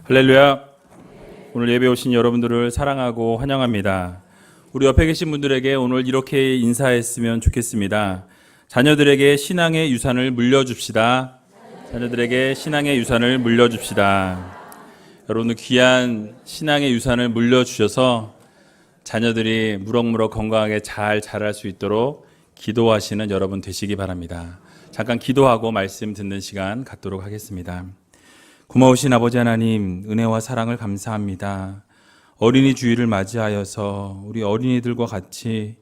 할렐루야. 오늘 예배 오신 여러분들을 사랑하고 환영합니다. 우리 옆에 계신 분들에게 오늘 이렇게 인사했으면 좋겠습니다. 자녀들에게 신앙의 유산을 물려줍시다. 자녀들에게 신앙의 유산을 물려줍시다. 여러분들 귀한 신앙의 유산을 물려주셔서 자녀들이 무럭무럭 건강하게 잘 자랄 수 있도록 기도하시는 여러분 되시기 바랍니다. 잠깐 기도하고 말씀 듣는 시간 갖도록 하겠습니다. 고마우신 아버지 하나님, 은혜와 사랑을 감사합니다. 어린이 주일을 맞이하여서 우리 어린이들과 같이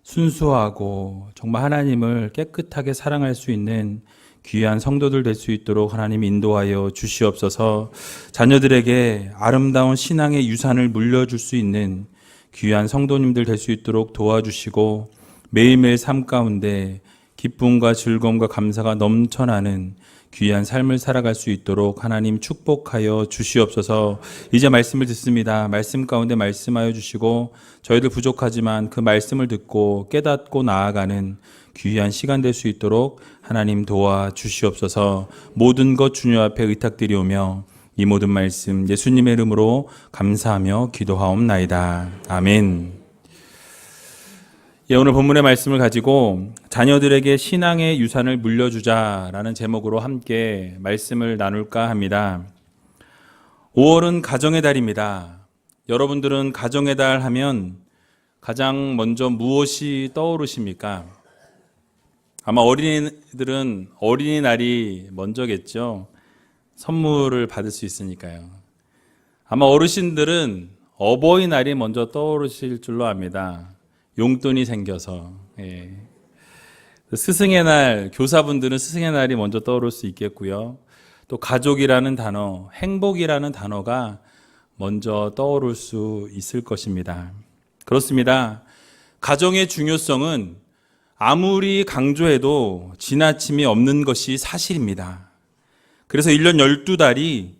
순수하고 정말 하나님을 깨끗하게 사랑할 수 있는 귀한 성도들 될 수 있도록 하나님 인도하여 주시옵소서. 자녀들에게 아름다운 신앙의 유산을 물려줄 수 있는 귀한 성도님들 될 수 있도록 도와주시고, 매일매일 삶 가운데 기쁨과 즐거움과 감사가 넘쳐나는 귀한 삶을 살아갈 수 있도록 하나님 축복하여 주시옵소서. 이제 말씀을 듣습니다. 말씀 가운데 말씀하여 주시고, 저희들 부족하지만 그 말씀을 듣고 깨닫고 나아가는 귀한 시간 될 수 있도록 하나님 도와 주시옵소서. 모든 것 주님 앞에 의탁드리오며 이 모든 말씀 예수님의 이름으로 감사하며 기도하옵나이다. 아멘. 오늘 본문의 말씀을 가지고 자녀들에게 신앙의 유산을 물려주자라는 제목으로 함께 말씀을 나눌까 합니다. 5월은 가정의 달입니다. 여러분들은 가정의 달 하면 가장 먼저 무엇이 떠오르십니까? 아마 어린이들은 어린이날이 먼저겠죠. 선물을 받을 수 있으니까요. 아마 어르신들은 어버이날이 먼저 떠오르실 줄로 압니다. 용돈이 생겨서. 스승의 날, 교사분들은 스승의 날이 먼저 떠오를 수 있겠고요. 또 가족이라는 단어, 행복이라는 단어가 먼저 떠오를 수 있을 것입니다. 그렇습니다. 가정의 중요성은 아무리 강조해도 지나침이 없는 것이 사실입니다. 그래서 1년 12달이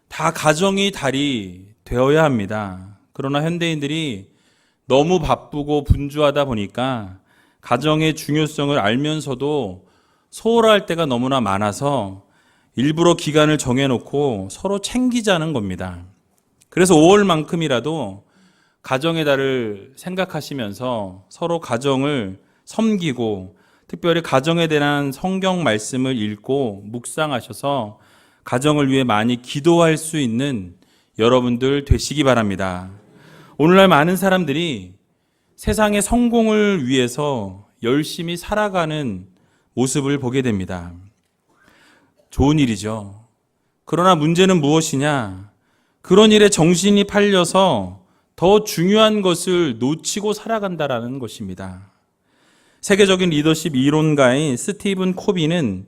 다 가정의 달이 되어야 합니다. 그러나 현대인들이 너무 바쁘고 분주하다 보니까 가정의 중요성을 알면서도 소홀할 때가 너무나 많아서 일부러 기간을 정해놓고 서로 챙기자는 겁니다. 그래서 5월만큼이라도 가정의 달을 생각하시면서 서로 가정을 섬기고, 특별히 가정에 대한 성경 말씀을 읽고 묵상하셔서 가정을 위해 많이 기도할 수 있는 여러분들 되시기 바랍니다. 오늘날 많은 사람들이 세상의 성공을 위해서 열심히 살아가는 모습을 보게 됩니다. 좋은 일이죠. 그러나 문제는 무엇이냐? 그런 일에 정신이 팔려서 더 중요한 것을 놓치고 살아간다라는 것입니다. 세계적인 리더십 이론가인 스티븐 코비는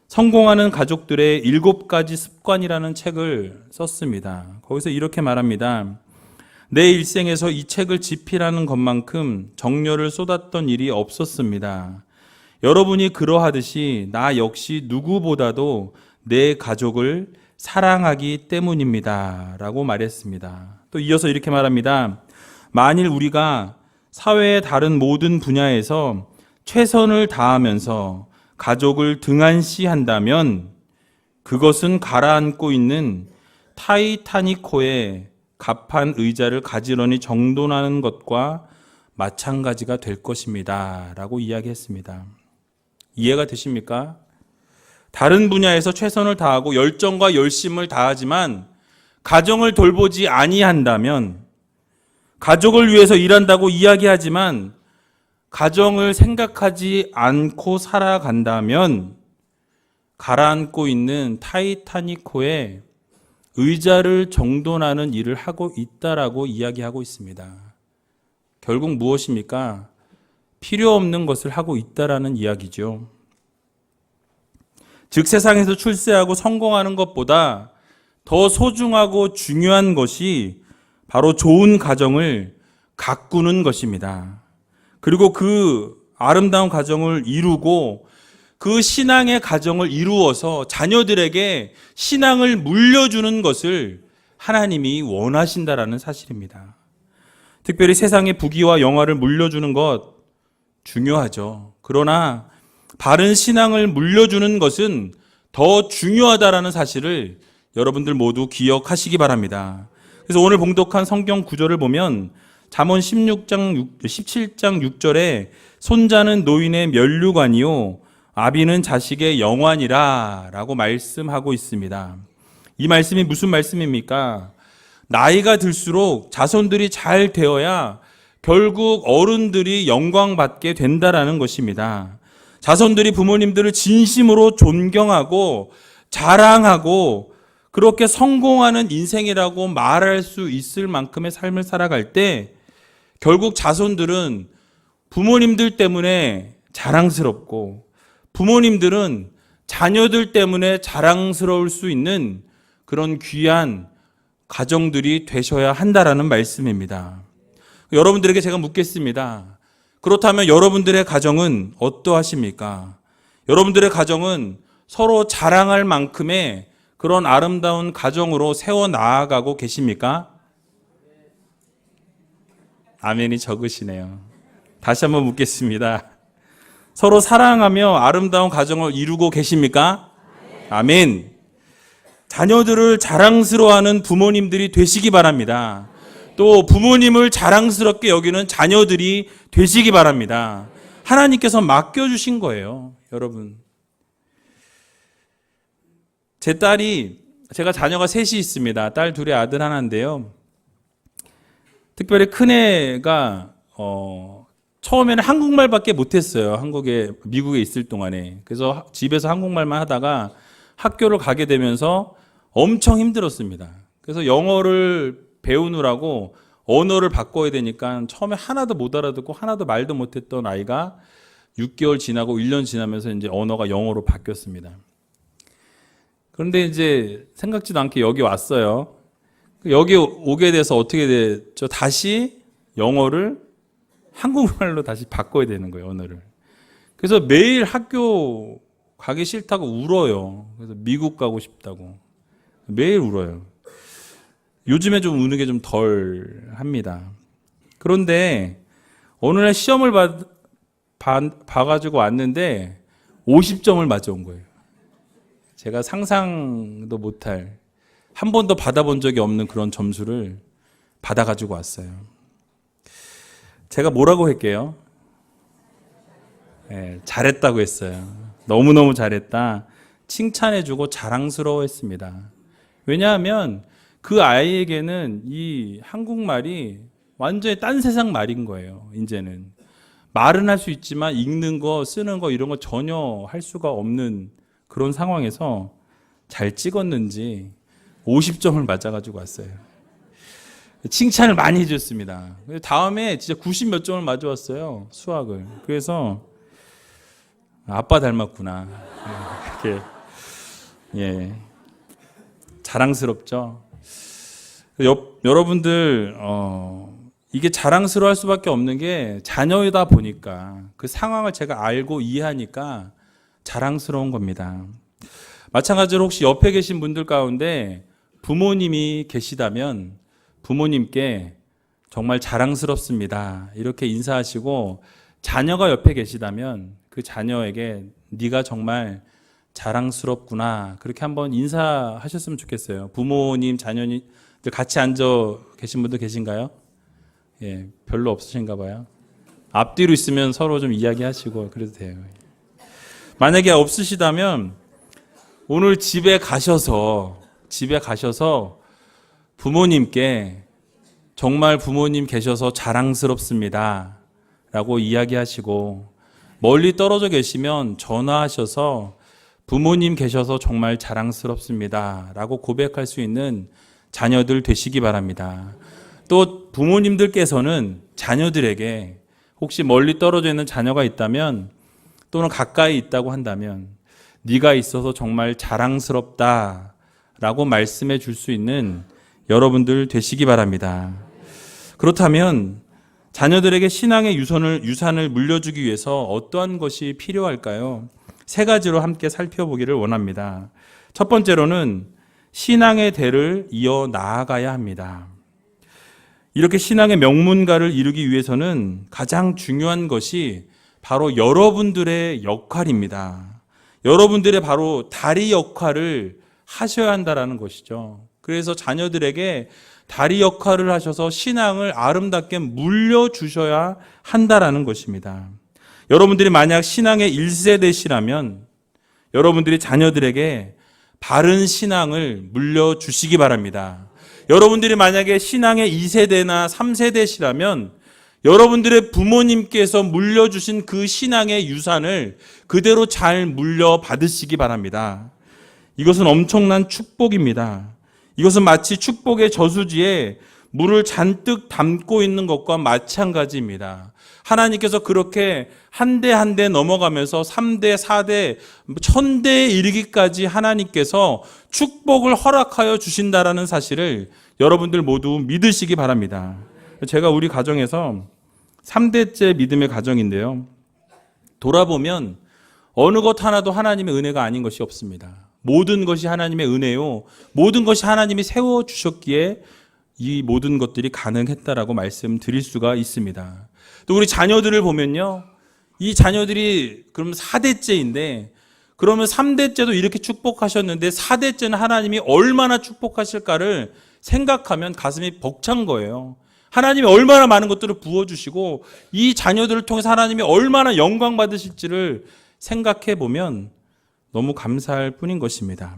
성공하는 가족들의 7가지 습관이라는 책을 썼습니다. 거기서 이렇게 말합니다. 내 일생에서 이 책을 집필하는 것만큼 정열을 쏟았던 일이 없었습니다. 여러분이 그러하듯이 나 역시 누구보다도 내 가족을 사랑하기 때문입니다. 라고 말했습니다. 또 이어서 이렇게 말합니다. 만일 우리가 사회의 다른 모든 분야에서 최선을 다하면서 가족을 등한시한다면 그것은 가라앉고 있는 타이타닉호의 갑판 의자를 가지런히 정돈하는 것과 마찬가지가 될 것입니다. 라고 이야기했습니다. 이해가 되십니까? 다른 분야에서 최선을 다하고 열정과 열심을 다하지만 가정을 돌보지 아니한다면, 가족을 위해서 일한다고 이야기하지만 가정을 생각하지 않고 살아간다면 가라앉고 있는 타이타닉호의 의자를 정돈하는 일을 하고 있다라고 이야기하고 있습니다. 결국 무엇입니까? 필요 없는 것을 하고 있다라는 이야기죠. 즉 세상에서 출세하고 성공하는 것보다 더 소중하고 중요한 것이 바로 좋은 가정을 가꾸는 것입니다. 그리고 그 아름다운 가정을 이루고 그 신앙의 가정을 이루어서 자녀들에게 신앙을 물려주는 것을 하나님이 원하신다라는 사실입니다. 특별히 세상의 부귀와 영화를 물려주는 것 중요하죠. 그러나 바른 신앙을 물려주는 것은 더 중요하다라는 사실을 여러분들 모두 기억하시기 바랍니다. 그래서 오늘 봉독한 성경 구절을 보면 잠언 17장 6절에 손자는 노인의 면류관이요 아비는 자식의 영환이라 라고 말씀하고 있습니다. 이 말씀이 무슨 말씀입니까? 나이가 들수록 자손들이 잘 되어야 결국 어른들이 영광받게 된다라는 것입니다. 자손들이 부모님들을 진심으로 존경하고 자랑하고 그렇게 성공하는 인생이라고 말할 수 있을 만큼의 삶을 살아갈 때 결국 자손들은 부모님들 때문에 자랑스럽고 부모님들은 자녀들 때문에 자랑스러울 수 있는 그런 귀한 가정들이 되셔야 한다라는 말씀입니다. 여러분들에게 제가 묻겠습니다. 그렇다면 여러분들의 가정은 어떠하십니까? 여러분들의 가정은 서로 자랑할 만큼의 그런 아름다운 가정으로 세워 나아가고 계십니까? 아멘이 적으시네요. 다시 한번 묻겠습니다. 서로 사랑하며 아름다운 가정을 이루고 계십니까? 아멘. 자녀들을 자랑스러워하는 부모님들이 되시기 바랍니다. 또 부모님을 자랑스럽게 여기는 자녀들이 되시기 바랍니다. 하나님께서 맡겨주신 거예요, 여러분. 제 딸이, 제가 자녀가 셋이 있습니다. 딸 둘에 아들 하나인데요. 특별히 큰애가 처음에는 한국말밖에 못했어요. 미국에 있을 동안에. 그래서 집에서 한국말만 하다가 학교를 가게 되면서 엄청 힘들었습니다. 그래서 영어를 배우느라고 언어를 바꿔야 되니까 처음에 하나도 못 알아듣고 하나도 말도 못했던 아이가 6개월 지나고 1년 지나면서 이제 언어가 영어로 바뀌었습니다. 그런데 이제 생각지도 않게 여기 왔어요. 여기 오게 돼서 어떻게 됐죠? 다시 영어를 한국말로 다시 바꿔야 되는 거예요, 언어를. 그래서 매일 학교 가기 싫다고 울어요. 그래서 미국 가고 싶다고. 매일 울어요. 요즘에 좀 우는 게 좀 덜 합니다. 그런데 어느 날 시험을 봐가지고 왔는데 50점을 맞아온 거예요. 제가 상상도 못할, 한 번도 받아본 적이 없는 그런 점수를 받아가지고 왔어요. 제가 뭐라고 할게요? 네, 잘했다고 했어요. 너무너무 잘했다. 칭찬해주고 자랑스러워했습니다. 왜냐하면 그 아이에게는 이 한국말이 완전히 딴 세상 말인 거예요. 이제는 말은 할 수 있지만 읽는 거, 쓰는 거 이런 거 전혀 할 수가 없는 그런 상황에서 잘 찍었는지 50점을 맞아가지고 왔어요. 칭찬을 많이 해줬습니다. 다음에 진짜 90 몇 점을 맞아왔어요, 수학을. 그래서 아빠 닮았구나. 이렇게, 예, 자랑스럽죠. 여러분들 이게 자랑스러워할 수밖에 없는 게 자녀이다 보니까 그 상황을 제가 알고 이해하니까 자랑스러운 겁니다. 마찬가지로 혹시 옆에 계신 분들 가운데 부모님이 계시다면 부모님께 정말 자랑스럽습니다, 이렇게 인사하시고, 자녀가 옆에 계시다면 그 자녀에게 네가 정말 자랑스럽구나, 그렇게 한번 인사하셨으면 좋겠어요. 부모님, 자녀님 같이 앉아 계신 분들 계신가요? 예, 별로 없으신가 봐요. 앞뒤로 있으면 서로 좀 이야기하시고 그래도 돼요. 만약에 없으시다면 오늘 집에 가셔서 부모님께 정말 부모님 계셔서 자랑스럽습니다 라고 이야기하시고, 멀리 떨어져 계시면 전화하셔서 부모님 계셔서 정말 자랑스럽습니다 라고 고백할 수 있는 자녀들 되시기 바랍니다. 또 부모님들께서는 자녀들에게, 혹시 멀리 떨어져 있는 자녀가 있다면 또는 가까이 있다고 한다면 네가 있어서 정말 자랑스럽다 라고 말씀해 줄 수 있는 여러분들 되시기 바랍니다. 그렇다면 자녀들에게 신앙의 유산을 물려주기 위해서 어떠한 것이 필요할까요? 세 가지로 함께 살펴보기를 원합니다. 첫 번째로는 신앙의 대를 이어 나아가야 합니다. 이렇게 신앙의 명문가를 이루기 위해서는 가장 중요한 것이 바로 여러분들의 역할입니다. 여러분들의 바로 다리 역할을 하셔야 한다라는 것이죠. 그래서 자녀들에게 다리 역할을 하셔서 신앙을 아름답게 물려주셔야 한다라는 것입니다. 여러분들이 만약 신앙의 1세대시라면 여러분들이 자녀들에게 바른 신앙을 물려주시기 바랍니다. 여러분들이 만약에 신앙의 2세대나 3세대시라면 여러분들의 부모님께서 물려주신 그 신앙의 유산을 그대로 잘 물려받으시기 바랍니다. 이것은 엄청난 축복입니다. 이것은 마치 축복의 저수지에 물을 잔뜩 담고 있는 것과 마찬가지입니다. 하나님께서 그렇게 한 대 한 대 넘어가면서 3대, 4대, 1000대에 이르기까지 하나님께서 축복을 허락하여 주신다라는 사실을 여러분들 모두 믿으시기 바랍니다. 제가 우리 가정에서 3대째 믿음의 가정인데요. 돌아보면 어느 것 하나도 하나님의 은혜가 아닌 것이 없습니다. 모든 것이 하나님의 은혜요. 모든 것이 하나님이 세워주셨기에 이 모든 것들이 가능했다라고 말씀드릴 수가 있습니다. 또 우리 자녀들을 보면요. 이 자녀들이 그럼 4대째인데 그러면 3대째도 이렇게 축복하셨는데 4대째는 하나님이 얼마나 축복하실까를 생각하면 가슴이 벅찬 거예요. 하나님이 얼마나 많은 것들을 부어주시고 이 자녀들을 통해서 하나님이 얼마나 영광 받으실지를 생각해 보면 너무 감사할 뿐인 것입니다.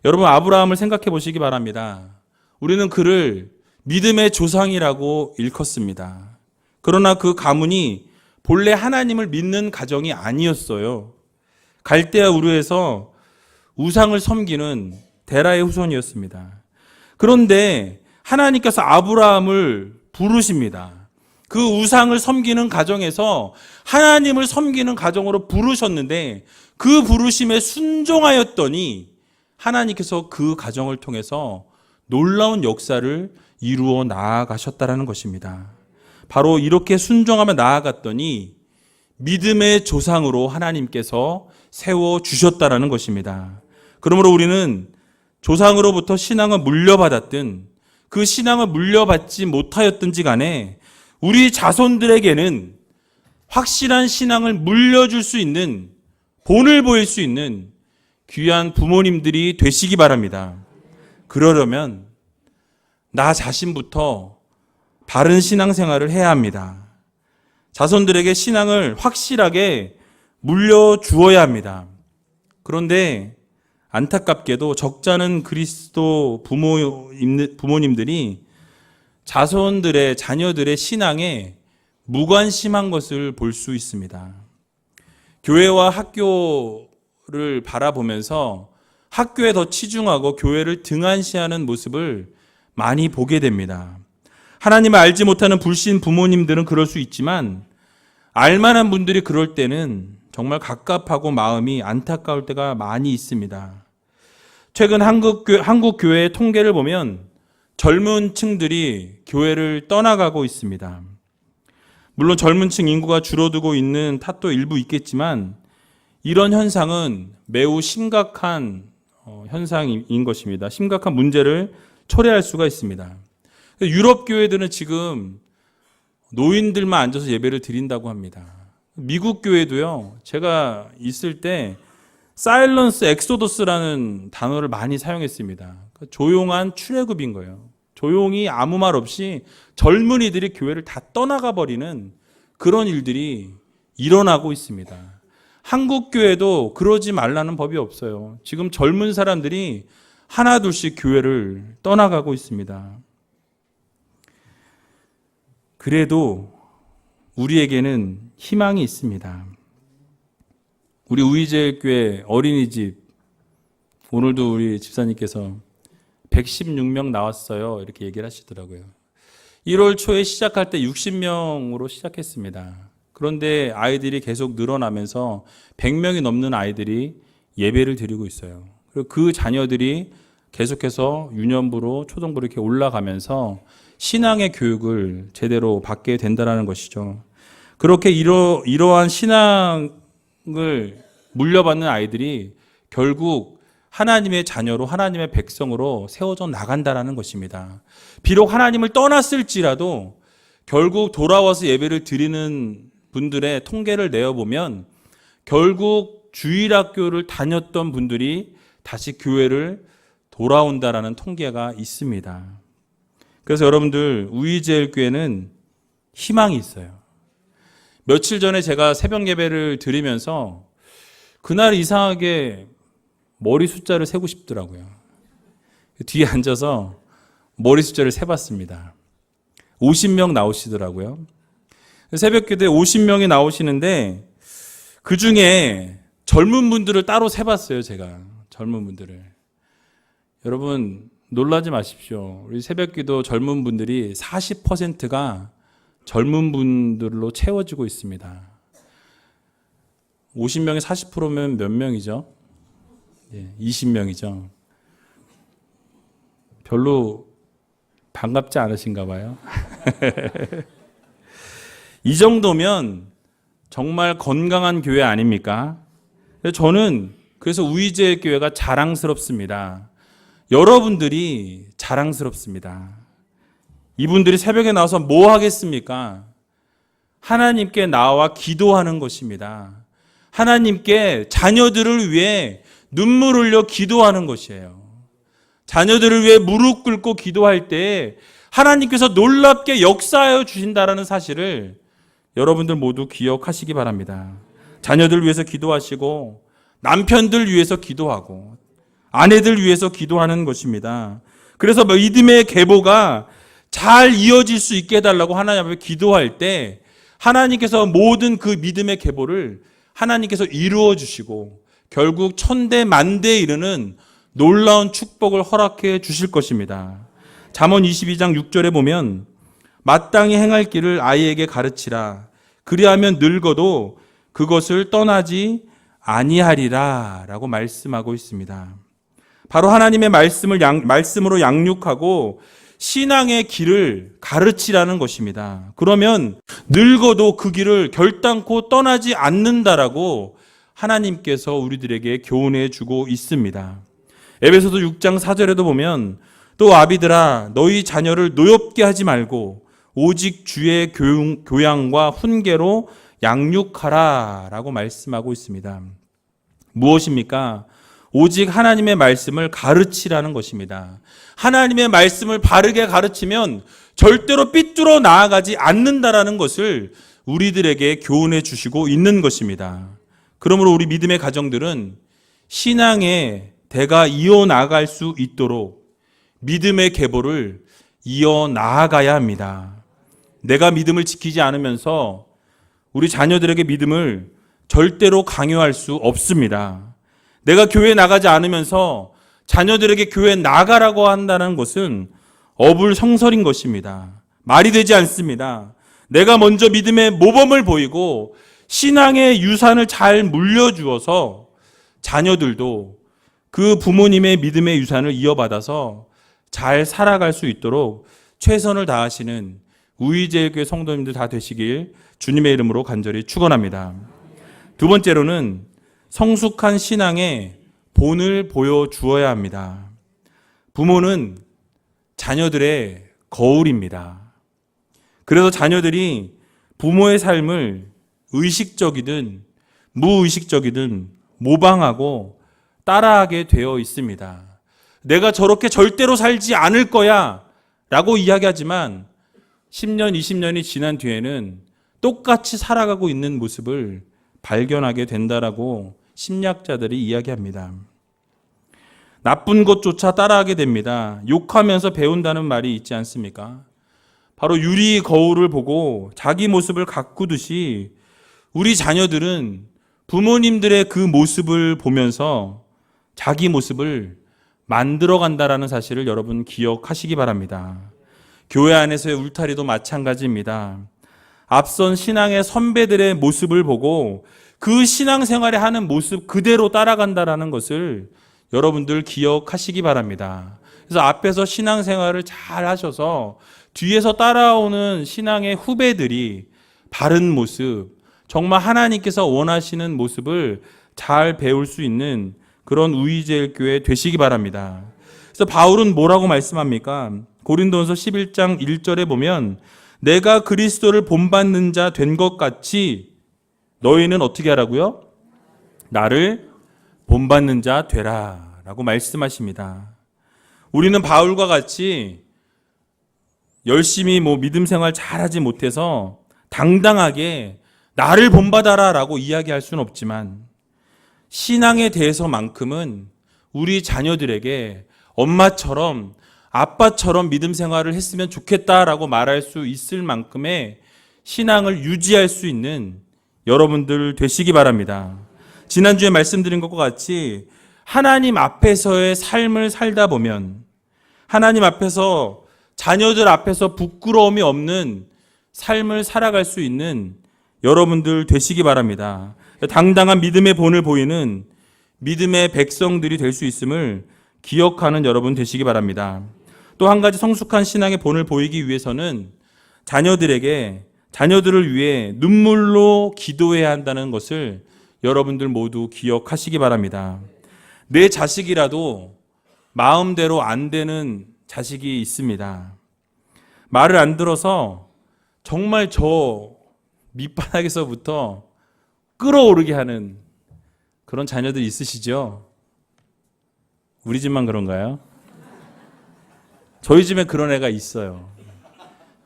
여러분, 아브라함을 생각해 보시기 바랍니다. 우리는 그를 믿음의 조상이라고 일컫습니다. 그러나 그 가문이 본래 하나님을 믿는 가정이 아니었어요. 갈대아 우르에서 우상을 섬기는 데라의 후손이었습니다. 그런데 하나님께서 아브라함을 부르십니다. 그 우상을 섬기는 가정에서 하나님을 섬기는 가정으로 부르셨는데 그 부르심에 순종하였더니 하나님께서 그 가정을 통해서 놀라운 역사를 이루어 나아가셨다라는 것입니다. 바로 이렇게 순종하며 나아갔더니 믿음의 조상으로 하나님께서 세워주셨다라는 것입니다. 그러므로 우리는 조상으로부터 신앙을 물려받았든 그 신앙을 물려받지 못하였든지 간에 우리 자손들에게는 확실한 신앙을 물려줄 수 있는, 본을 보일 수 있는 귀한 부모님들이 되시기 바랍니다. 그러려면 나 자신부터 바른 신앙생활을 해야 합니다. 자손들에게 신앙을 확실하게 물려주어야 합니다. 그런데 안타깝게도 적잖은 그리스도 부모님들이 자손들의, 자녀들의 신앙에 무관심한 것을 볼 수 있습니다. 교회와 학교를 바라보면서 학교에 더 치중하고 교회를 등한시하는 모습을 많이 보게 됩니다. 하나님을 알지 못하는 불신 부모님들은 그럴 수 있지만 알만한 분들이 그럴 때는 정말 갑갑하고 마음이 안타까울 때가 많이 있습니다. 최근 한국 교회의 통계를 보면 젊은 층들이 교회를 떠나가고 있습니다. 물론 젊은 층 인구가 줄어들고 있는 탓도 일부 있겠지만 이런 현상은 매우 심각한 현상인 것입니다. 심각한 문제를 초래할 수가 있습니다. 유럽 교회들은 지금 노인들만 앉아서 예배를 드린다고 합니다. 미국 교회도요. 제가 있을 때 사일런스 엑소더스라는 단어를 많이 사용했습니다. 조용한 출애굽인 거예요. 조용히 아무 말 없이 젊은이들이 교회를 다 떠나가 버리는 그런 일들이 일어나고 있습니다. 한국 교회도 그러지 말라는 법이 없어요. 지금 젊은 사람들이 하나둘씩 교회를 떠나가고 있습니다. 그래도 우리에게는 희망이 있습니다. 우리 우이제일교회 어린이집, 오늘도 우리 집사님께서 116명 나왔어요. 이렇게 얘기를 하시더라고요. 1월 초에 시작할 때 60명으로 시작했습니다. 그런데 아이들이 계속 늘어나면서 100명이 넘는 아이들이 예배를 드리고 있어요. 그리고 그 자녀들이 계속해서 유년부로 초등부로 이렇게 올라가면서 신앙의 교육을 제대로 받게 된다는 것이죠. 그렇게 이러한 신앙을 물려받는 아이들이 결국 하나님의 자녀로, 하나님의 백성으로 세워져 나간다는 것입니다. 비록 하나님을 떠났을지라도 결국 돌아와서 예배를 드리는 분들의 통계를 내어보면 결국 주일학교를 다녔던 분들이 다시 교회를 돌아온다라는 통계가 있습니다. 그래서 여러분들 우이제일교회는 희망이 있어요. 며칠 전에 제가 새벽 예배를 드리면서 그날 이상하게 머리 숫자를 세고 싶더라고요. 뒤에 앉아서 머리 숫자를 세봤습니다. 50명 나오시더라고요. 새벽 기도에 50명이 나오시는데 그 중에 젊은 분들을 따로 세봤어요, 제가. 젊은 분들을. 여러분, 놀라지 마십시오. 우리 새벽 기도 젊은 분들이 40%가 젊은 분들로 채워지고 있습니다. 50명에 40%면 몇 명이죠? 20명이죠. 별로 반갑지 않으신가 봐요. 이 정도면 정말 건강한 교회 아닙니까? 저는 그래서 우이제일교회가 자랑스럽습니다. 여러분들이 자랑스럽습니다. 이분들이 새벽에 나와서 뭐 하겠습니까? 하나님께 나와 기도하는 것입니다. 하나님께 자녀들을 위해 눈물 흘려 기도하는 것이에요. 자녀들을 위해 무릎 꿇고 기도할 때 하나님께서 놀랍게 역사하여 주신다라는 사실을 여러분들 모두 기억하시기 바랍니다. 자녀들 위해서 기도하시고 남편들 위해서 기도하고 아내들 위해서 기도하는 것입니다. 그래서 믿음의 계보가 잘 이어질 수 있게 해달라고 하나님 앞에 기도할 때 하나님께서 모든 그 믿음의 계보를 하나님께서 이루어 주시고 결국 천대 만대에 이르는 놀라운 축복을 허락해 주실 것입니다. 잠언 22장 6절에 보면 마땅히 행할 길을 아이에게 가르치라. 그리하면 늙어도 그것을 떠나지 아니하리라 라고 말씀하고 있습니다. 바로 하나님의 말씀으로 양육하고 신앙의 길을 가르치라는 것입니다. 그러면 늙어도 그 길을 결단코 떠나지 않는다라고 하나님께서 우리들에게 교훈해 주고 있습니다. 에베소서 6장 4절에도 보면 또 아비들아 너희 자녀를 노엽게 하지 말고 오직 주의 교양과 훈계로 양육하라 라고 말씀하고 있습니다. 무엇입니까? 오직 하나님의 말씀을 가르치라는 것입니다. 하나님의 말씀을 바르게 가르치면 절대로 삐뚤어 나아가지 않는다라는 것을 우리들에게 교훈해 주시고 있는 것입니다. 그러므로 우리 믿음의 가정들은 신앙의 대가 이어나갈 수 있도록 믿음의 계보를 이어나가야 합니다. 내가 믿음을 지키지 않으면서 우리 자녀들에게 믿음을 절대로 강요할 수 없습니다. 내가 교회 나가지 않으면서 자녀들에게 교회 나가라고 한다는 것은 어불성설인 것입니다. 말이 되지 않습니다. 내가 먼저 믿음의 모범을 보이고 신앙의 유산을 잘 물려주어서 자녀들도 그 부모님의 믿음의 유산을 이어받아서 잘 살아갈 수 있도록 최선을 다하시는 우이제일교회 성도님들 다 되시길 주님의 이름으로 간절히 축원합니다. 두 번째로는 성숙한 신앙의 본을 보여주어야 합니다. 부모는 자녀들의 거울입니다. 그래서 자녀들이 부모의 삶을 의식적이든 무의식적이든 모방하고 따라하게 되어 있습니다. 내가 저렇게 절대로 살지 않을 거야 라고 이야기하지만 10년, 20년이 지난 뒤에는 똑같이 살아가고 있는 모습을 발견하게 된다라고 심리학자들이 이야기합니다. 나쁜 것조차 따라하게 됩니다. 욕하면서 배운다는 말이 있지 않습니까? 바로 유리 거울을 보고 자기 모습을 가꾸듯이 우리 자녀들은 부모님들의 그 모습을 보면서 자기 모습을 만들어간다라는 사실을 여러분 기억하시기 바랍니다. 교회 안에서의 울타리도 마찬가지입니다. 앞선 신앙의 선배들의 모습을 보고 그 신앙생활에 하는 모습 그대로 따라간다라는 것을 여러분들 기억하시기 바랍니다. 그래서 앞에서 신앙생활을 잘 하셔서 뒤에서 따라오는 신앙의 후배들이 바른 모습, 정말 하나님께서 원하시는 모습을 잘 배울 수 있는 그런 우이제일교회 되시기 바랍니다. 그래서 바울은 뭐라고 말씀합니까? 고린도전서 11장 1절에 보면 내가 그리스도를 본받는 자 된 것 같이 너희는 어떻게 하라고요? 나를 본받는 자 되라 라고 말씀하십니다. 우리는 바울과 같이 열심히 믿음 생활 잘하지 못해서 당당하게 나를 본받아라 라고 이야기할 수는 없지만 신앙에 대해서만큼은 우리 자녀들에게 엄마처럼 아빠처럼 믿음 생활을 했으면 좋겠다라고 말할 수 있을 만큼의 신앙을 유지할 수 있는 여러분들 되시기 바랍니다. 지난주에 말씀드린 것과 같이 하나님 앞에서의 삶을 살다 보면 하나님 앞에서 자녀들 앞에서 부끄러움이 없는 삶을 살아갈 수 있는 여러분들 되시기 바랍니다. 당당한 믿음의 본을 보이는 믿음의 백성들이 될 수 있음을 기억하는 여러분 되시기 바랍니다. 또 한 가지 성숙한 신앙의 본을 보이기 위해서는 자녀들을 위해 눈물로 기도해야 한다는 것을 여러분들 모두 기억하시기 바랍니다. 내 자식이라도 마음대로 안 되는 자식이 있습니다. 말을 안 들어서 정말 저 밑바닥에서부터 끌어오르게 하는 그런 자녀들 있으시죠? 우리 집만 그런가요? 저희 집에 그런 애가 있어요.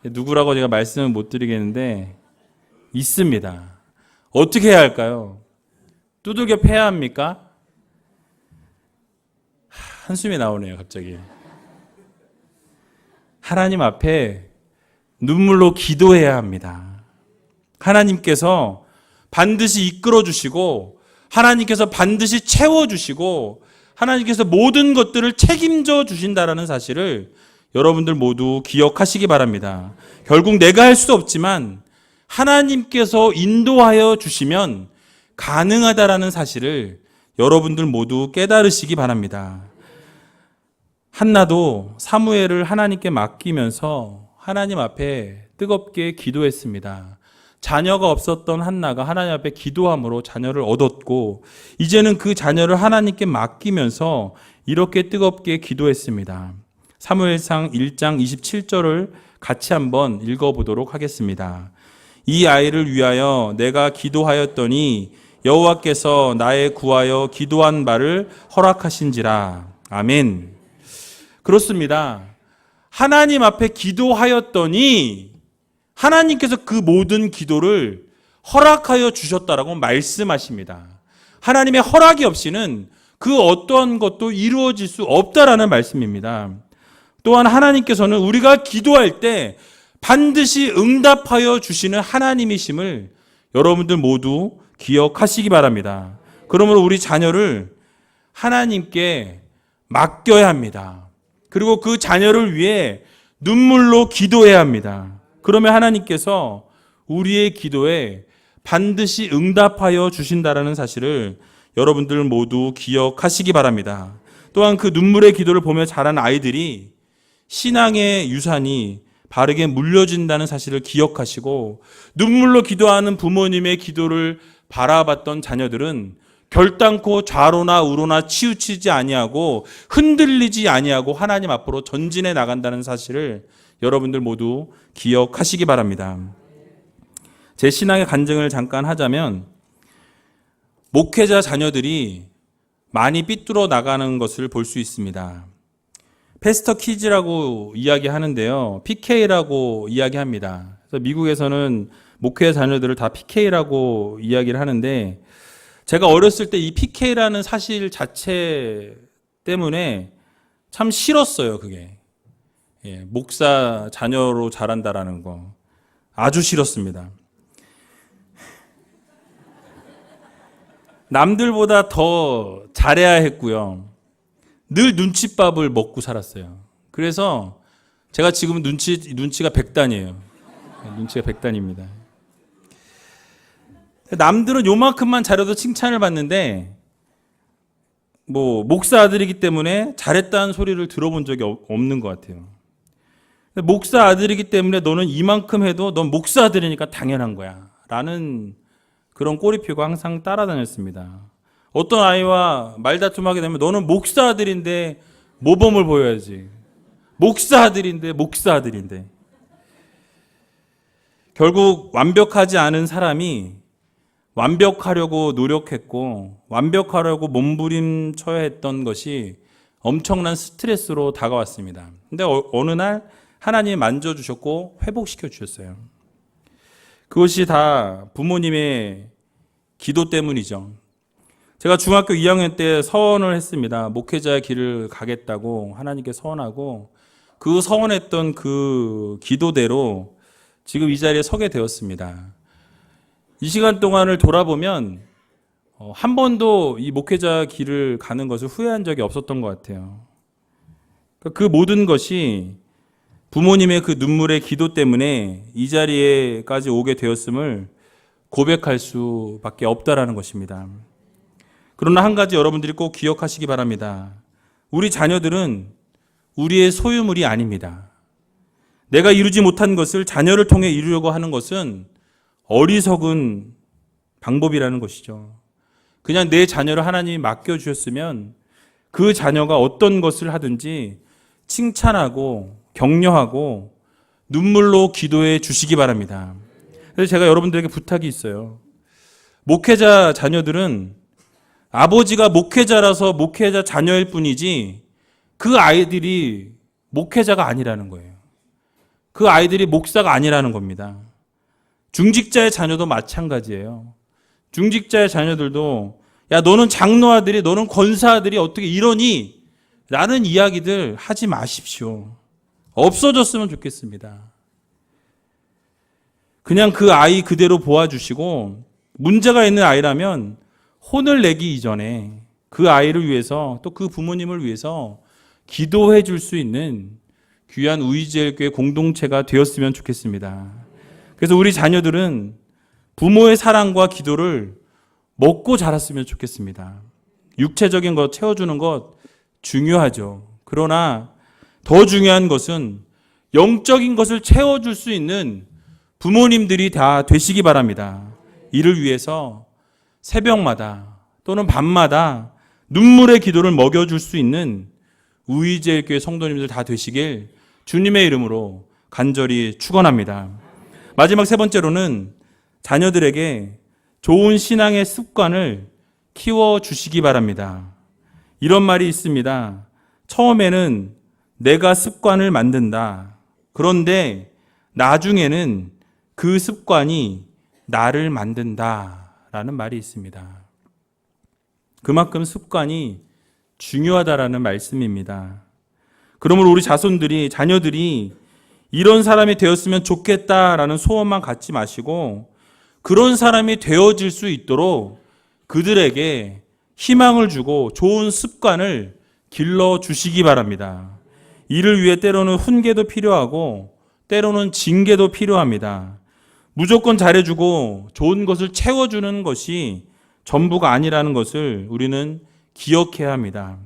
누구라고 제가 말씀을 못 드리겠는데 있습니다. 어떻게 해야 할까요? 두들겨 패야 합니까? 한숨이 나오네요, 갑자기. 하나님 앞에 눈물로 기도해야 합니다. 하나님께서 반드시 이끌어 주시고 하나님께서 반드시 채워 주시고 하나님께서 모든 것들을 책임져 주신다라는 사실을 여러분들 모두 기억하시기 바랍니다. 결국 내가 할 수 없지만 하나님께서 인도하여 주시면 가능하다라는 사실을 여러분들 모두 깨달으시기 바랍니다. 한나도 사무엘을 하나님께 맡기면서 하나님 앞에 뜨겁게 기도했습니다. 자녀가 없었던 한나가 하나님 앞에 기도함으로 자녀를 얻었고 이제는 그 자녀를 하나님께 맡기면서 이렇게 뜨겁게 기도했습니다. 사무엘상 1장 27절을 같이 한번 읽어보도록 하겠습니다. 이 아이를 위하여 내가 기도하였더니 여호와께서 나의 구하여 기도한 바를 허락하신지라. 아멘. 그렇습니다. 하나님 앞에 기도하였더니 하나님께서 그 모든 기도를 허락하여 주셨다라고 말씀하십니다. 하나님의 허락이 없이는 그 어떠한 것도 이루어질 수 없다라는 말씀입니다. 또한 하나님께서는 우리가 기도할 때 반드시 응답하여 주시는 하나님이심을 여러분들 모두 기억하시기 바랍니다. 그러므로 우리 자녀를 하나님께 맡겨야 합니다. 그리고 그 자녀를 위해 눈물로 기도해야 합니다. 그러면 하나님께서 우리의 기도에 반드시 응답하여 주신다라는 사실을 여러분들 모두 기억하시기 바랍니다. 또한 그 눈물의 기도를 보며 자란 아이들이 신앙의 유산이 바르게 물려진다는 사실을 기억하시고 눈물로 기도하는 부모님의 기도를 바라봤던 자녀들은 결단코 좌로나 우로나 치우치지 아니하고 흔들리지 아니하고 하나님 앞으로 전진해 나간다는 사실을 여러분들 모두 기억하시기 바랍니다. 제 신앙의 간증을 잠깐 하자면 목회자 자녀들이 많이 삐뚤어 나가는 것을 볼 수 있습니다. 패스터 키즈라고 이야기하는데요. PK라고 이야기합니다. 그래서 미국에서는 목회 자녀들을 다 PK라고 이야기를 하는데 제가 어렸을 때 이 PK라는 사실 자체 때문에 참 싫었어요, 그게. 목사 자녀로 자란다라는 거. 아주 싫었습니다. 남들보다 더 잘해야 했고요. 늘 눈칫밥을 먹고 살았어요. 그래서 제가 지금 눈치가 100단이에요. 눈치가 100단입니다. 남들은 요만큼만 잘해도 칭찬을 받는데 목사 아들이기 때문에 잘했다는 소리를 들어본 적이 없는 것 같아요. 목사 아들이기 때문에 너는 이만큼 해도 넌 목사 아들이니까 당연한 거야 라는 그런 꼬리표가 항상 따라다녔습니다. 어떤 아이와 말다툼하게 되면 너는 목사 아들인데 모범을 보여야지. 목사 아들인데. 결국 완벽하지 않은 사람이 완벽하려고 노력했고 완벽하려고 몸부림쳐야 했던 것이 엄청난 스트레스로 다가왔습니다. 근데 어느 날 하나님이 만져주셨고 회복시켜 주셨어요. 그것이 다 부모님의 기도 때문이죠. 제가 중학교 2학년 때 서원을 했습니다. 목회자의 길을 가겠다고 하나님께 서원하고 그 서원했던 그 기도대로 지금 이 자리에 서게 되었습니다. 이 시간 동안을 돌아보면 한 번도 이 목회자 길을 가는 것을 후회한 적이 없었던 것 같아요. 그 모든 것이 부모님의 그 눈물의 기도 때문에 이 자리에까지 오게 되었음을 고백할 수밖에 없다라는 것입니다. 그러나 한 가지 여러분들이 꼭 기억하시기 바랍니다. 우리 자녀들은 우리의 소유물이 아닙니다. 내가 이루지 못한 것을 자녀를 통해 이루려고 하는 것은 어리석은 방법이라는 것이죠. 그냥 내 자녀를 하나님이 맡겨주셨으면 그 자녀가 어떤 것을 하든지 칭찬하고 격려하고 눈물로 기도해 주시기 바랍니다. 그래서 제가 여러분들에게 부탁이 있어요. 목회자 자녀들은 아버지가 목회자라서 목회자 자녀일 뿐이지 그 아이들이 목회자가 아니라는 거예요. 그 아이들이 목사가 아니라는 겁니다. 중직자의 자녀도 마찬가지예요. 중직자의 자녀들도 야 너는 장로아들이 너는 권사아들이 어떻게 이러니? 라는 이야기들 하지 마십시오. 없어졌으면 좋겠습니다. 그냥 그 아이 그대로 보아주시고 문제가 있는 아이라면 혼을 내기 이전에 그 아이를 위해서 또 그 부모님을 위해서 기도해 줄 수 있는 귀한 우이제일교회 공동체가 되었으면 좋겠습니다. 그래서 우리 자녀들은 부모의 사랑과 기도를 먹고 자랐으면 좋겠습니다. 육체적인 것 채워주는 것 중요하죠. 그러나 더 중요한 것은 영적인 것을 채워줄 수 있는 부모님들이 다 되시기 바랍니다. 이를 위해서 새벽마다 또는 밤마다 눈물의 기도를 먹여줄 수 있는 우이제일교회 성도님들 다 되시길 주님의 이름으로 간절히 축원합니다. 마지막 세 번째로는 자녀들에게 좋은 신앙의 습관을 키워주시기 바랍니다. 이런 말이 있습니다. 처음에는 내가 습관을 만든다. 그런데 나중에는 그 습관이 나를 만든다라는 말이 있습니다. 그만큼 습관이 중요하다라는 말씀입니다. 그러므로 우리 자녀들이 이런 사람이 되었으면 좋겠다라는 소원만 갖지 마시고 그런 사람이 되어질 수 있도록 그들에게 희망을 주고 좋은 습관을 길러주시기 바랍니다. 이를 위해 때로는 훈계도 필요하고 때로는 징계도 필요합니다. 무조건 잘해주고 좋은 것을 채워주는 것이 전부가 아니라는 것을 우리는 기억해야 합니다.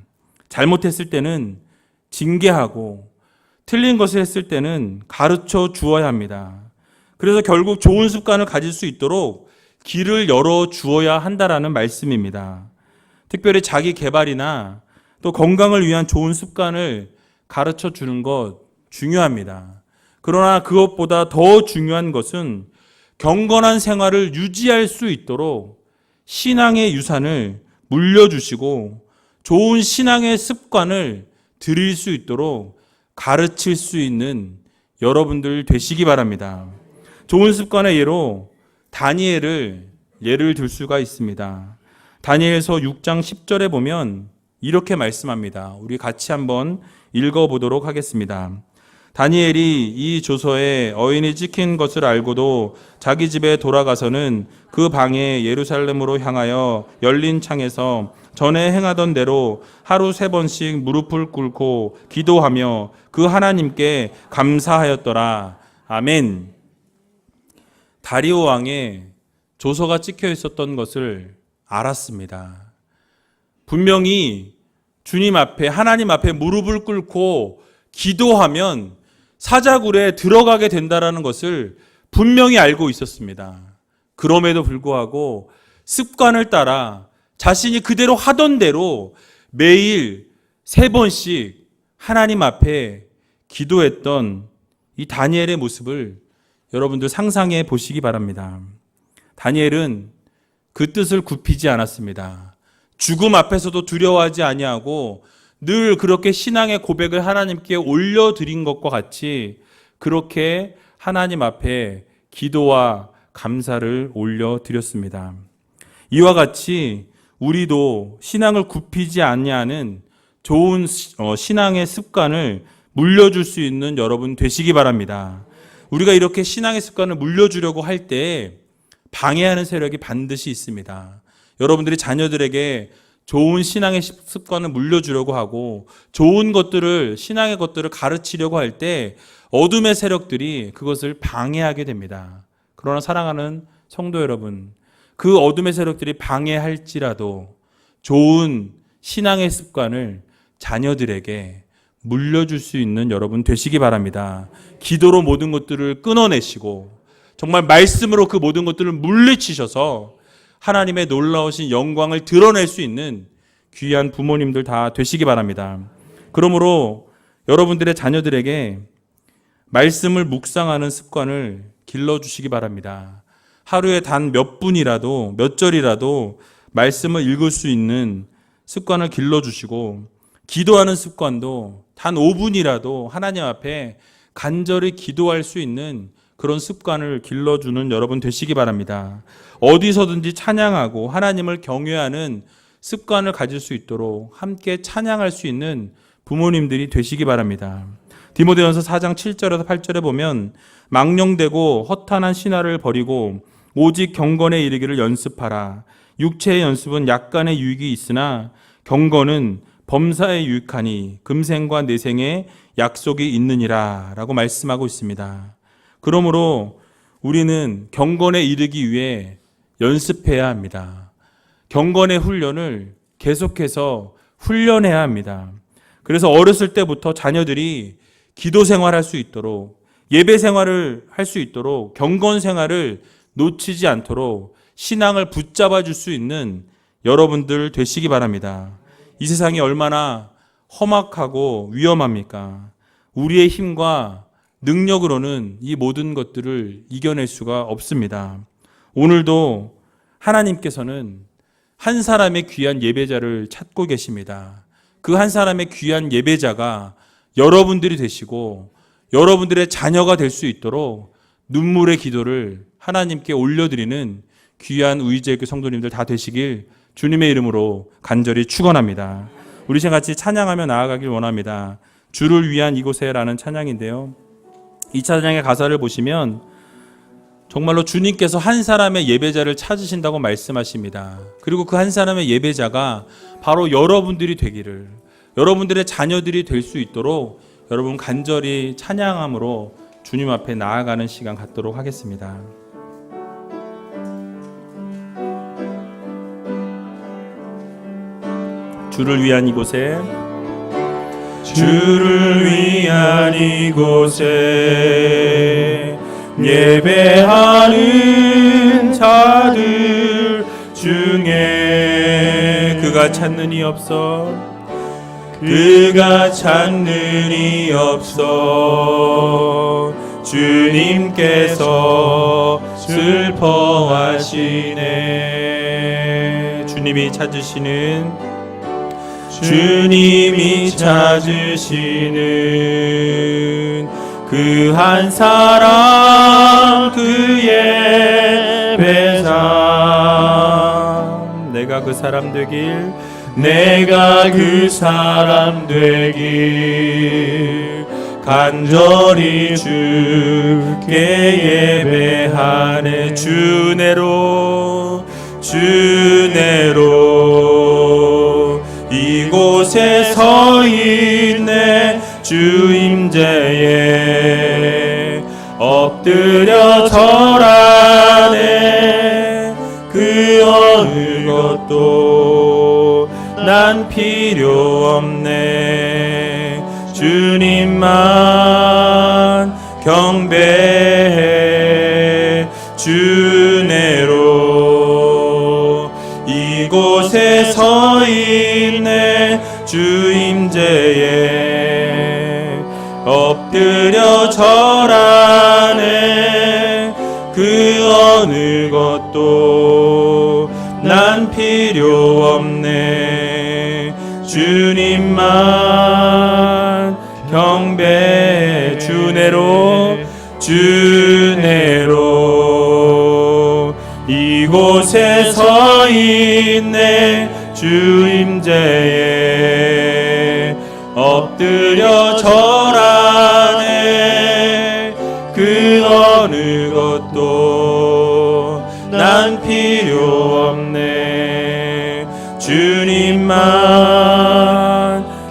잘못했을 때는 징계하고 틀린 것을 했을 때는 가르쳐 주어야 합니다. 그래서 결국 좋은 습관을 가질 수 있도록 길을 열어 주어야 한다라는 말씀입니다. 특별히 자기 개발이나 또 건강을 위한 좋은 습관을 가르쳐 주는 것 중요합니다. 그러나 그것보다 더 중요한 것은 경건한 생활을 유지할 수 있도록 신앙의 유산을 물려주시고 좋은 신앙의 습관을 드릴 수 있도록 가르칠 수 있는 여러분들 되시기 바랍니다. 좋은 습관의 예로 다니엘을 예를 들 수가 있습니다. 다니엘서 6장 10절에 보면 이렇게 말씀합니다. 우리 같이 한번 읽어보도록 하겠습니다. 다니엘이 이 조서에 어인이 찍힌 것을 알고도 자기 집에 돌아가서는 그 방에 예루살렘으로 향하여 열린 창에서 전에 행하던 대로 하루 3번씩 무릎을 꿇고 기도하며 그 하나님께 감사하였더라. 아멘. 다리오 왕의 조서가 찍혀 있었던 것을 알았습니다. 분명히 주님 앞에 하나님 앞에 무릎을 꿇고 기도하면 사자굴에 들어가게 된다라는 것을 분명히 알고 있었습니다. 그럼에도 불구하고 습관을 따라 자신이 그대로 하던 대로 매일 3번씩 하나님 앞에 기도했던 이 다니엘의 모습을 여러분들 상상해 보시기 바랍니다. 다니엘은 그 뜻을 굽히지 않았습니다. 죽음 앞에서도 두려워하지 아니하고 늘 그렇게 신앙의 고백을 하나님께 올려드린 것과 같이 그렇게 하나님 앞에 기도와 감사를 올려드렸습니다. 이와 같이 우리도 신앙을 굽히지 아니하는 좋은 신앙의 습관을 물려줄 수 있는 여러분 되시기 바랍니다. 우리가 이렇게 신앙의 습관을 물려주려고 할 때 방해하는 세력이 반드시 있습니다. 여러분들이 자녀들에게 좋은 신앙의 습관을 물려주려고 하고 좋은 것들을, 신앙의 것들을 가르치려고 할 때 어둠의 세력들이 그것을 방해하게 됩니다. 그러나 사랑하는 성도 여러분, 그 어둠의 세력들이 방해할지라도 좋은 신앙의 습관을 자녀들에게 물려줄 수 있는 여러분 되시기 바랍니다. 기도로 모든 것들을 끊어내시고 정말 말씀으로 그 모든 것들을 물리치셔서 하나님의 놀라우신 영광을 드러낼 수 있는 귀한 부모님들 다 되시기 바랍니다. 그러므로 여러분들의 자녀들에게 말씀을 묵상하는 습관을 길러주시기 바랍니다. 하루에 단 몇 분이라도, 몇 절이라도 말씀을 읽을 수 있는 습관을 길러주시고 기도하는 습관도 단 5분이라도 하나님 앞에 간절히 기도할 수 있는 그런 습관을 길러주는 여러분 되시기 바랍니다. 어디서든지 찬양하고 하나님을 경외하는 습관을 가질 수 있도록 함께 찬양할 수 있는 부모님들이 되시기 바랍니다. 디모데전서 4장 7절에서 8절에 보면 망령되고 허탄한 신화를 버리고 오직 경건에 이르기를 연습하라. 육체의 연습은 약간의 유익이 있으나 경건은 범사에 유익하니 금생과 내생에 약속이 있느니라 라고 말씀하고 있습니다. 그러므로 우리는 경건에 이르기 위해 연습해야 합니다. 경건의 훈련을 계속해서 훈련해야 합니다. 그래서 어렸을 때부터 자녀들이 기도 생활할 수 있도록, 예배 생활을 할 수 있도록, 경건 생활을 놓치지 않도록 신앙을 붙잡아 줄 수 있는 여러분들 되시기 바랍니다. 이 세상이 얼마나 험악하고 위험합니까? 우리의 힘과 능력으로는 이 모든 것들을 이겨낼 수가 없습니다. 오늘도 하나님께서는 한 사람의 귀한 예배자를 찾고 계십니다. 그 한 사람의 귀한 예배자가 여러분들이 되시고 여러분들의 자녀가 될 수 있도록 눈물의 기도를 하나님께 올려드리는 귀한 의제교 성도님들 다 되시길 주님의 이름으로 간절히 축원합니다. 우리 같이 찬양하며 나아가길 원합니다. 주를 위한 이곳에라는 찬양인데요. 이 찬양의 가사를 보시면 정말로 주님께서 한 사람의 예배자를 찾으신다고 말씀하십니다. 그리고 그 한 사람의 예배자가 바로 여러분들이 되기를, 여러분들의 자녀들이 될 수 있도록 여러분 간절히 찬양함으로 주님 앞에 나아가는 시간 갖도록 하겠습니다. 주를 위한 이곳에, 주를 위한 이곳에 예배하는 자들 중에 그가 찾는 이 없어, 그가 찾는 이 없어 주님께서 슬퍼하시네. 주님이 찾으시는, 주님이 찾으시는 그 한 사람, 그 예배자, 내가 그 사람 되길, 내가 그 사람 되길 간절히 주께 예배하네. 주내로 이곳에 서 있네. 주 임재에 엎드려 절하네. 그 어느 것도 난 필요 없네. 주님만 경배해. 주내로 이곳에 서 있네. 주 임재에 엎드려 절하네. 그 어느 것도 필요 없네. 주님만 경배. 주내로 주내로 이곳에 서 있네. 주 임재에 엎드려 절하네. 그 어느 것도 난 필요 없네. 주님만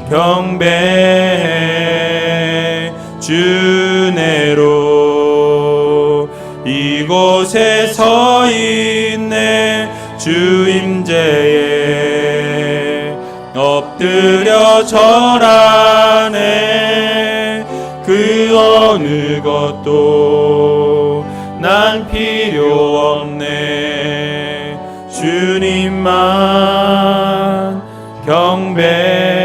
경배해. 주내로 이곳에 서 있네. 주 임재에 엎드려 절하네. 그 어느 것도 난 필요 없네. 주님만 경배해.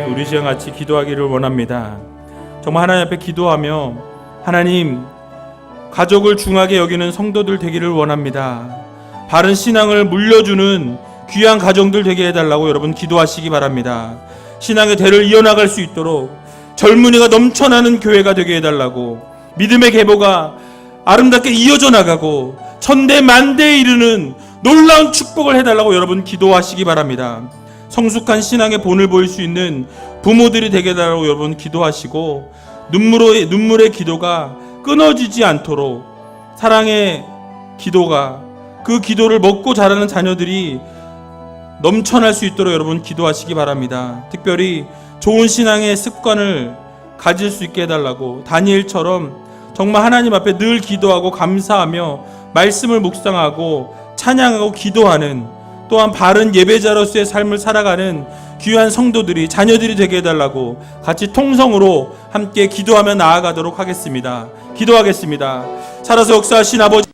우리 시간 같이 기도하기를 원합니다. 정말 하나님 앞에 기도하며, 하나님, 가족을 중하게 여기는 성도들 되기를 원합니다. 바른 신앙을 물려주는 귀한 가정들 되게 해달라고 여러분 기도하시기 바랍니다. 신앙의 대를 이어나갈 수 있도록 젊은이가 넘쳐나는 교회가 되게 해달라고, 믿음의 계보가 아름답게 이어져 나가고 천대 만대에 이르는 놀라운 축복을 해달라고 여러분 기도하시기 바랍니다. 성숙한 신앙의 본을 보일 수 있는 부모들이 되게 해달라고 여러분 기도하시고, 눈물의 기도가 끊어지지 않도록 사랑의 기도가, 그 기도를 먹고 자라는 자녀들이 넘쳐날 수 있도록 여러분 기도하시기 바랍니다. 특별히 좋은 신앙의 습관을 가질 수 있게 해달라고, 다니엘처럼 정말 하나님 앞에 늘 기도하고 감사하며 말씀을 묵상하고 찬양하고 기도하는, 또한 바른 예배자로서의 삶을 살아가는 귀한 성도들이, 자녀들이 되게 해달라고 같이 통성으로 함께 기도하며 나아가도록 하겠습니다. 기도하겠습니다. 살아서 역사하신 아버지,